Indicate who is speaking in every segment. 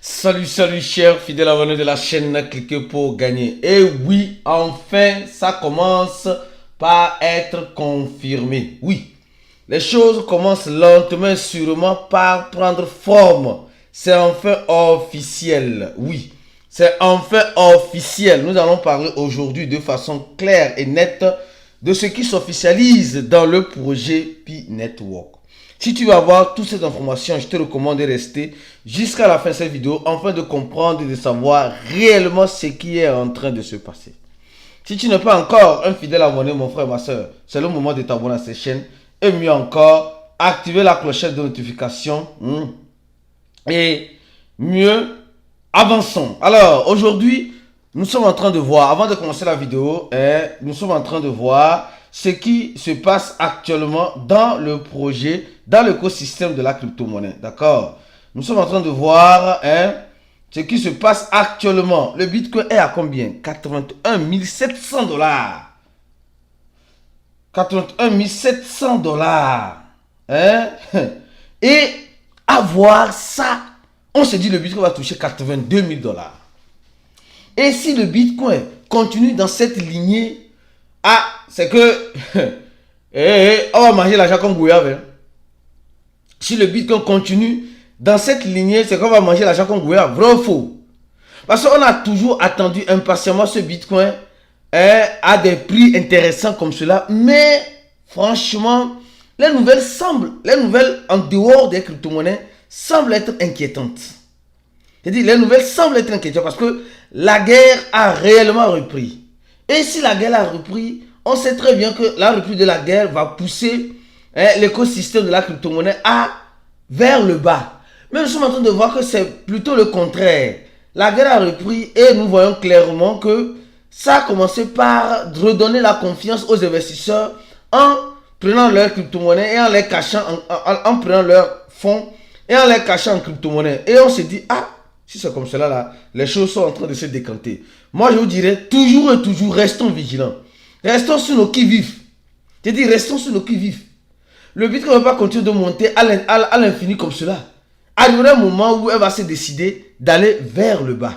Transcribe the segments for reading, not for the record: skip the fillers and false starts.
Speaker 1: Salut chers fidèles abonnés de la chaîne, cliquez pour gagner. Et oui, enfin, ça commence par être confirmé. Oui, les choses commencent lentement et sûrement par prendre forme. C'est enfin officiel. Oui, c'est enfin officiel. Nous allons parler aujourd'hui de façon claire et nette de ce qui s'officialise dans le projet Pi Network. Si tu veux avoir toutes ces informations, je te recommande de rester jusqu'à la fin de cette vidéo afin de comprendre et de savoir réellement ce qui est en train de se passer. Si tu n'es pas encore un fidèle abonné, mon frère et ma soeur, c'est le moment de t'abonner à cette chaîne. Et mieux encore, activer la clochette de notification. Et mieux, avançons. Alors, aujourd'hui, nous sommes en train de voir, avant de commencer la vidéo, nous sommes en train de voir ce qui se passe actuellement dans le projet, dans l'écosystème de la crypto-monnaie. D'accord? Nous sommes en train de voir ce qui se passe actuellement. Le Bitcoin est à combien? 81 700 dollars. 81 700 dollars. Et avoir ça, on se dit le Bitcoin va toucher 82 000 dollars. Et si le Bitcoin continue dans cette lignée, c'est que on va manger l'argent comme gouyave. Si le Bitcoin continue dans cette lignée, c'est qu'on va manger l'argent comme gouyave. Vrai ou faux? Parce qu'on a toujours attendu impatiemment ce Bitcoin à des prix intéressants comme cela. Mais franchement, les nouvelles en dehors des crypto-monnaies semblent être inquiétantes. C'est-à-dire, les nouvelles semblent être inquiétantes parce que la guerre a réellement repris. Et si la guerre a repris, on sait très bien que la reprise de la guerre va pousser l'écosystème de la crypto-monnaie vers le bas. Mais nous sommes en train de voir que c'est plutôt le contraire. La guerre a repris et nous voyons clairement que ça a commencé par redonner la confiance aux investisseurs en prenant leur crypto-monnaie et en les cachant, en prenant leurs fonds et en les cachant en crypto-monnaie. Et on se dit, si c'est comme cela là, les choses sont en train de se décanter. Moi je vous dirais, toujours et toujours, restons vigilants. Restons sur nos qui-vifs. C'est-à-dire, restons sur nos qui-vifs. Le Bitcoin ne va pas continuer de monter à l'infini comme cela. Arrivera un moment où elle va se décider d'aller vers le bas.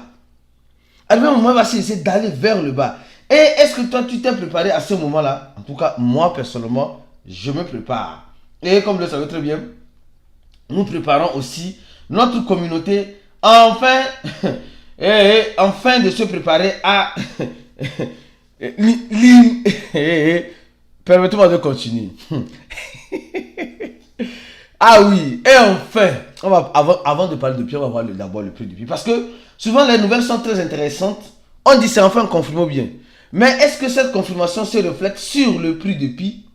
Speaker 1: Arrivera un moment où elle va se décider d'aller vers le bas. Et est-ce que toi, tu t'es préparé à ce moment-là? En tout cas, moi, personnellement, je me prépare. Et comme vous le savez très bien, nous préparons aussi notre communauté enfin de se préparer à... Permettez-moi de continuer. Oui, et enfin, avant de parler de prix, on va voir d'abord le prix du prix. Parce que souvent les nouvelles sont très intéressantes. On dit c'est enfin confirmé bien. Mais est-ce que cette confirmation se reflète sur le prix de Pi?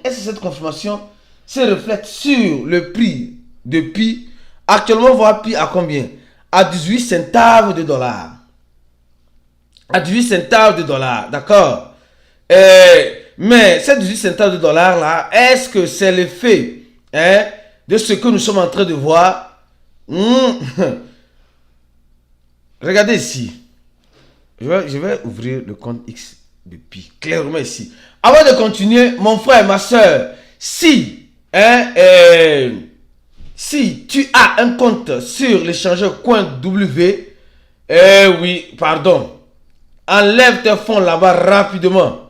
Speaker 1: Est-ce que cette confirmation se reflète sur le prix de Pi? Actuellement, on voit Pi à combien? À 18 centaves de dollars. À 18 centaves de dollars, d'accord? Mais ces 18 centaves de dollars là, est-ce que c'est l'effet de ce que nous sommes en train de voir? Regardez ici. Je vais ouvrir le compte X de Pi, clairement ici. Avant de continuer, mon frère, ma soeur, si tu as un compte sur l'échangeur CoinW, enlève tes fonds là-bas rapidement.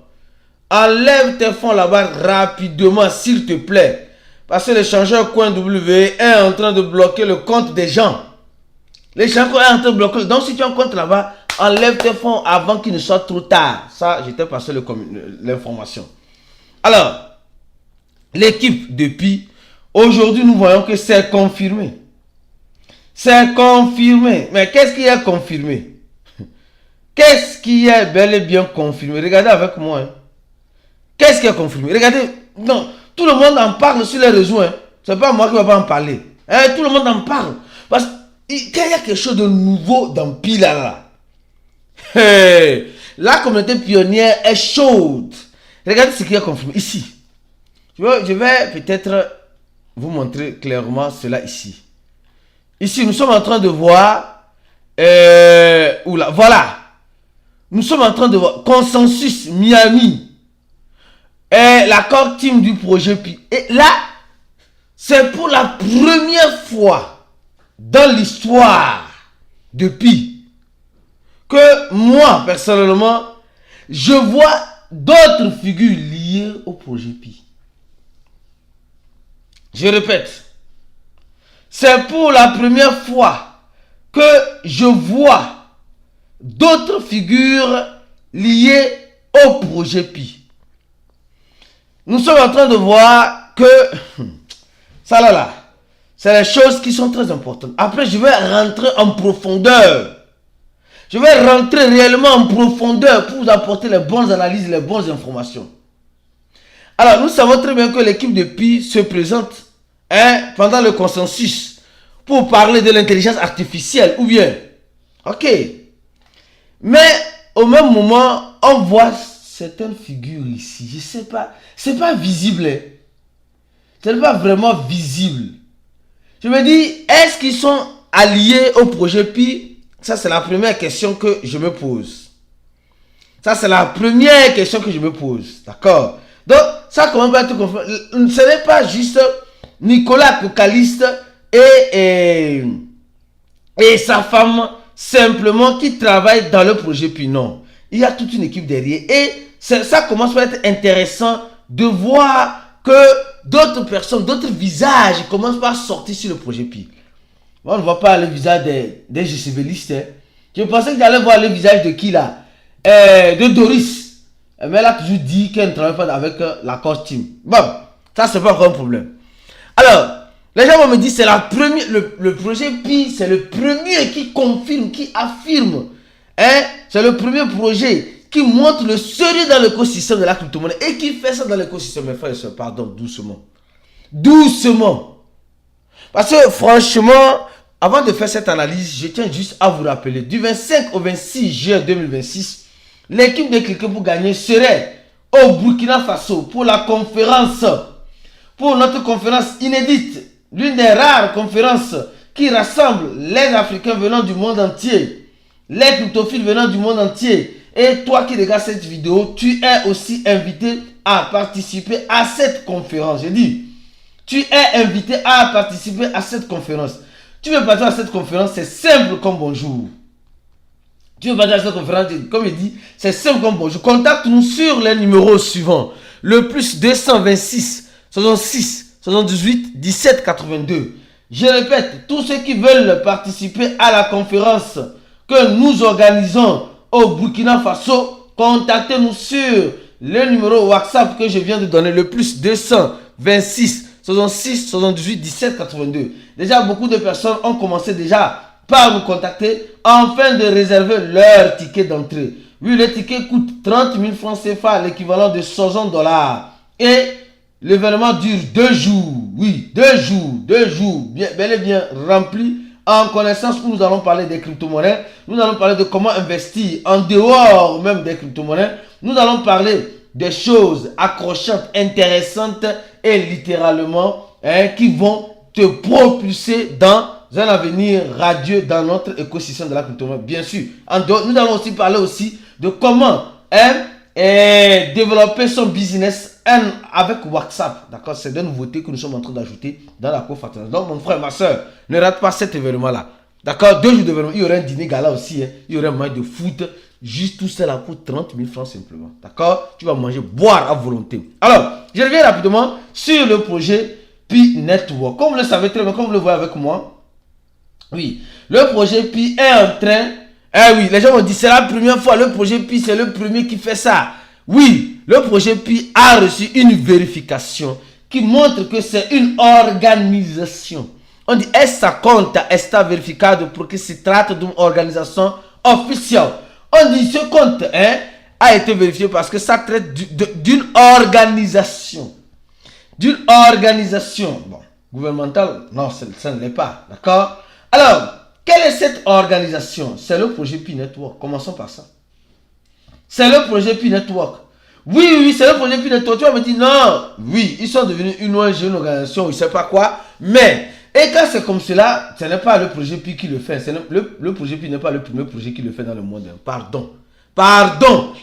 Speaker 1: Enlève tes fonds là-bas rapidement, s'il te plaît. Parce que l'échangeur CoinW est en train de bloquer le compte des gens. L'échangeur est en train de bloquer. Donc, si tu as un compte là-bas, enlève tes fonds avant qu'il ne soit trop tard. Ça, je t'ai passé l'information. Alors, l'équipe de Pi, aujourd'hui, nous voyons que c'est confirmé. C'est confirmé. Mais qu'est-ce qui est confirmé? Qu'est-ce qui est bel et bien confirmé? Regardez avec moi. Qu'est-ce qui est confirmé? Regardez, non, tout le monde en parle sur les réseaux. C'est pas moi qui ne vais pas en parler. Tout le monde en parle. Parce qu'il y a quelque chose de nouveau dans Pi là. La communauté pionnière est chaude. Regardez ce qui est confirmé ici. Je vais peut-être vous montrer clairement cela ici. Ici, nous sommes en train de voir. Voilà. Nous sommes en train de voir Consensus Miami. L'accord team du projet Pi. Et là, c'est pour la première fois dans l'histoire de Pi que moi, personnellement, je vois d'autres figures liées au projet Pi. Je répète, c'est pour la première fois que je vois d'autres figures liées au projet Pi. Nous sommes en train de voir que ça là, c'est les choses qui sont très importantes. Après, je vais rentrer en profondeur. Je vais rentrer réellement en profondeur pour vous apporter les bonnes analyses, les bonnes informations. Alors, nous savons très bien que l'équipe de Pi se présente pendant le consensus pour parler de l'intelligence artificielle, ou bien, ok. Mais, au même moment, on voit certaines figures ici. Je sais pas, c'est pas visible. Ce n'est pas vraiment visible. Je me dis, est-ce qu'ils sont alliés au projet Pi? Ça, c'est la première question que je me pose. Ça, c'est la première question que je me pose. D'accord? Donc, ça commence à être confirmé. Ce n'est pas juste Nicolas Cocaliste et sa femme simplement qui travaillent dans le projet Pi. Non. Il y a toute une équipe derrière. Et ça commence à être intéressant de voir que d'autres personnes, d'autres visages commencent par sortir sur le projet Pi. On ne voit pas le visage des GCVlistes. Je pensais que j'allais voir le visage de qui là? De Doris. Mais elle a toujours dit qu'elle ne travaille pas avec la Corse Team. Bon, ça c'est pas encore un problème. Alors, les gens vont me dire c'est la première, le projet Pi, c'est le premier qui confirme, qui affirme. C'est le premier projet qui montre le sérieux dans l'écosystème de la crypto-monnaie et qui fait ça dans l'écosystème. Mes frères et sœurs, pardon, doucement. Doucement. Parce que franchement, avant de faire cette analyse, je tiens juste à vous rappeler, du 25 au 26 juin 2026, l'équipe de Cliquer pour gagner serait au Burkina Faso pour la conférence, pour notre conférence inédite, l'une des rares conférences qui rassemble les Africains venant du monde entier, les cryptophiles venant du monde entier. Et toi qui regardes cette vidéo, tu es aussi invité à participer à cette conférence. Je dis, tu es invité à participer à cette conférence. Tu veux participer à cette conférence, c'est simple comme bonjour. Tu veux participer à cette conférence, comme je dis, c'est simple comme bonjour. Contacte-nous sur les numéros suivants. Le plus 226 66 78 17 82. Je répète, tous ceux qui veulent participer à la conférence que nous organisons au Burkina Faso, contactez-nous sur le numéro WhatsApp que je viens de donner, le plus 226 66 78 17 82. Déjà, beaucoup de personnes ont commencé déjà par nous contacter afin de réserver leur ticket d'entrée. Oui, le ticket coûte 30 000 francs CFA, l'équivalent de 60 $. Et l'événement dure 2 jours. Oui, 2 jours, bel et bien remplis en connaissance où nous allons parler des crypto-monnaies. Nous allons parler de comment investir en dehors même des crypto-monnaies. Nous allons parler des choses accrochantes, intéressantes et littéralement qui vont te propulser dans un avenir radieux dans notre écosystème de la crypto-monnaie. Bien sûr, en dehors, nous allons aussi parler aussi de comment développer son business avec WhatsApp. D'accord, c'est des nouveautés que nous sommes en train d'ajouter dans la conférence. Donc, mon frère, ma soeur, ne rate pas cet événement-là. D'accord, 2 jours d'événement. Il y aura un dîner gala aussi. Il y aura un match de foot. Juste tout cela coûte 30 000 francs simplement. D'accord, tu vas manger, boire à volonté. Alors, je reviens rapidement sur le projet Pi Network. Comme vous le savez très bien, comme vous le voyez avec moi. Oui, le projet Pi est en train. Oui, les gens m'ont dit c'est la première fois. Le projet Pi, c'est le premier qui fait ça. Oui, le projet Pi a reçu une vérification qui montre que c'est une organisation. On dit essa conta está verificado porque se trata d'une organisation officielle. On dit ce compte a été vérifié parce que ça traite d'une organisation. D'une organisation. Bon, gouvernementale, non, ça ne l'est pas. D'accord? Alors, quelle est cette organisation? C'est le projet Pi Network. Commençons par ça. C'est le projet Pi Network. Oui, c'est le projet Pi Network. Tu vas me dire, non, oui, ils sont devenus une ONG, une organisation, je ne sais pas quoi. Mais, et quand c'est comme cela, ce n'est pas le projet Pi qui le fait. Le projet Pi n'est pas le premier projet qui le fait dans le monde. Pardon.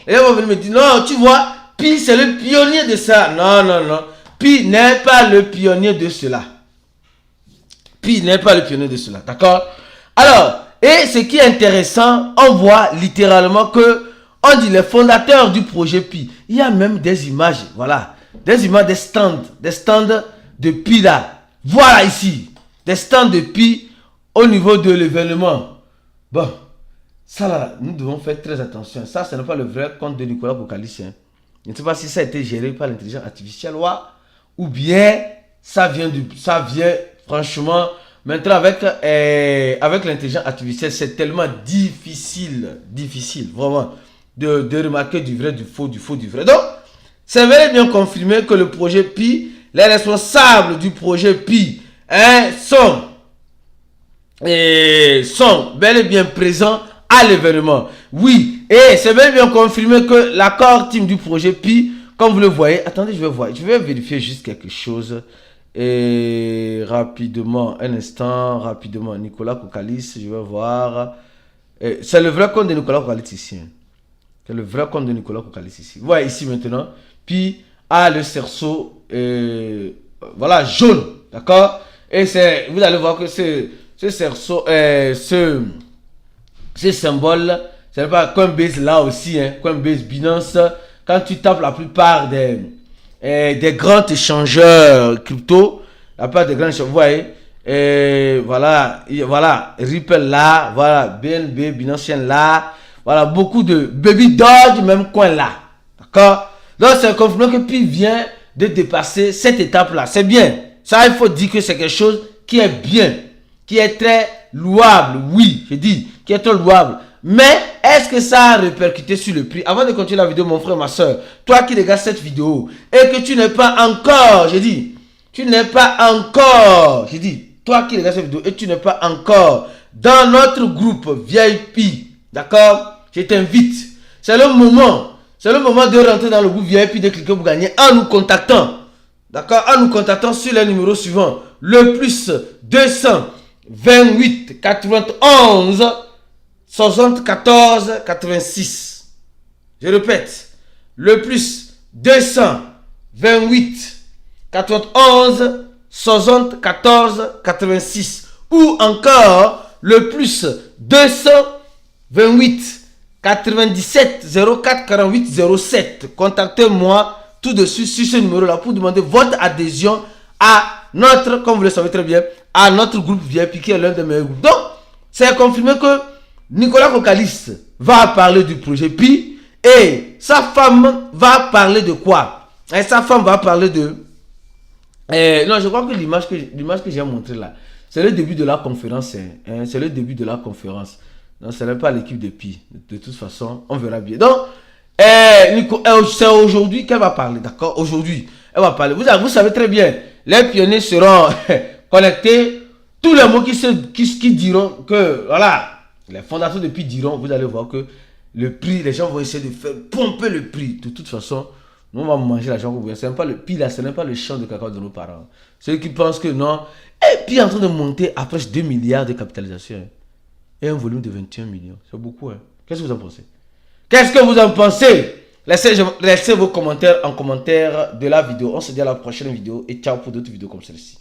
Speaker 1: Et ils vont venir me dire, non, tu vois, Pi, c'est le pionnier de ça. Non. Pi n'est pas le pionnier de cela. Pi n'est pas le pionnier de cela, d'accord? Alors, et ce qui est intéressant, on voit littéralement que, on dit les fondateurs du projet Pi. Il y a même des images, voilà, des images des stands de Pi là. Voilà ici, des stands de Pi au niveau de l'événement. Bon, ça là, nous devons faire très attention. Ça, ce n'est pas le vrai compte de Nicolas Kokalis. Hein. Je ne sais pas si ça a été géré par l'intelligence artificielle ou bien ça vient franchement. Maintenant, avec l'intelligence artificielle, c'est tellement difficile, vraiment, de remarquer du vrai, du faux, du vrai. Donc, c'est bel et bien confirmé que le projet Pi, les responsables du projet Pi, hein, sont bel et bien présents à l'événement. Oui, et c'est bel et bien confirmé que l'accord team du projet Pi, comme vous le voyez, attendez, je vais vérifier juste quelque chose. Et rapidement, un instant, rapidement, Nicolas Kokalis, je vais voir. C'est le vrai compte de Nicolas Kokalis ici. Hein. C'est le vrai compte de Nicolas Kokalis ici. Vous voyez ici maintenant. Puis, a le cerceau, voilà, jaune. D'accord? Et vous allez voir que ce cerceau, ce symbole, c'est pas Coinbase là aussi, hein, Coinbase, Binance. Quand tu tapes la plupart des grands échangeurs crypto, la part des grands échangeurs, vous voyez, voilà, Ripple là, voilà, BNB, Binance là, voilà, beaucoup de Baby Doge, même coin là, d'accord? Donc c'est confirmé que Pi vient de dépasser cette étape là, c'est bien, ça il faut dire que c'est quelque chose qui est bien, qui est très louable, oui, je dis, qui est très louable. Mais est-ce que ça a répercuté sur le prix? Avant de continuer la vidéo, mon frère, ma soeur, toi qui regardes cette vidéo et que tu n'es pas encore, j'ai dit, toi qui regardes cette vidéo et tu n'es pas encore dans notre groupe VIP, d'accord? Je t'invite. C'est le moment de rentrer dans le groupe VIP, de cliquer pour gagner en nous contactant, d'accord? En nous contactant sur le numéro suivant, le plus 228 91 74 86. Je répète, le plus 228 91 74 86 ou encore le plus 228 97 04 48 07. Contactez-moi tout de suite sur ce numéro là pour demander votre adhésion à notre, comme vous le savez très bien, à notre groupe VIP qui est l'un des meilleurs groupes. Donc, c'est confirmé que Nicolas Kokalis va parler du projet Pi et sa femme va parler de quoi? Et sa femme va parler de... non, je crois que l'image que j'ai montrée là, c'est le début de la conférence. Hein, c'est le début de la conférence. Non, ce n'est pas l'équipe de Pi. De toute façon, on verra bien. Donc, c'est aujourd'hui qu'elle va parler, d'accord? Aujourd'hui, elle va parler. Vous savez très bien, les pionniers seront connectés. Tous les mots qui diront que, voilà, les fondateurs de Pi diront, vous allez voir que le prix, les gens vont essayer de faire pomper le prix. De toute façon, nous, on va manger l'argent que vous voyez. Ce n'est pas le Pi là, ce n'est pas le champ de cacao de nos parents. Ceux qui pensent que non. Et Pi est en train de monter à presque 2 milliards de capitalisation. Et un volume de 21 millions. C'est beaucoup, hein. Qu'est-ce que vous en pensez? Qu'est-ce que vous en pensez? Laissez vos commentaires en commentaire de la vidéo. On se dit à la prochaine vidéo et ciao pour d'autres vidéos comme celle-ci.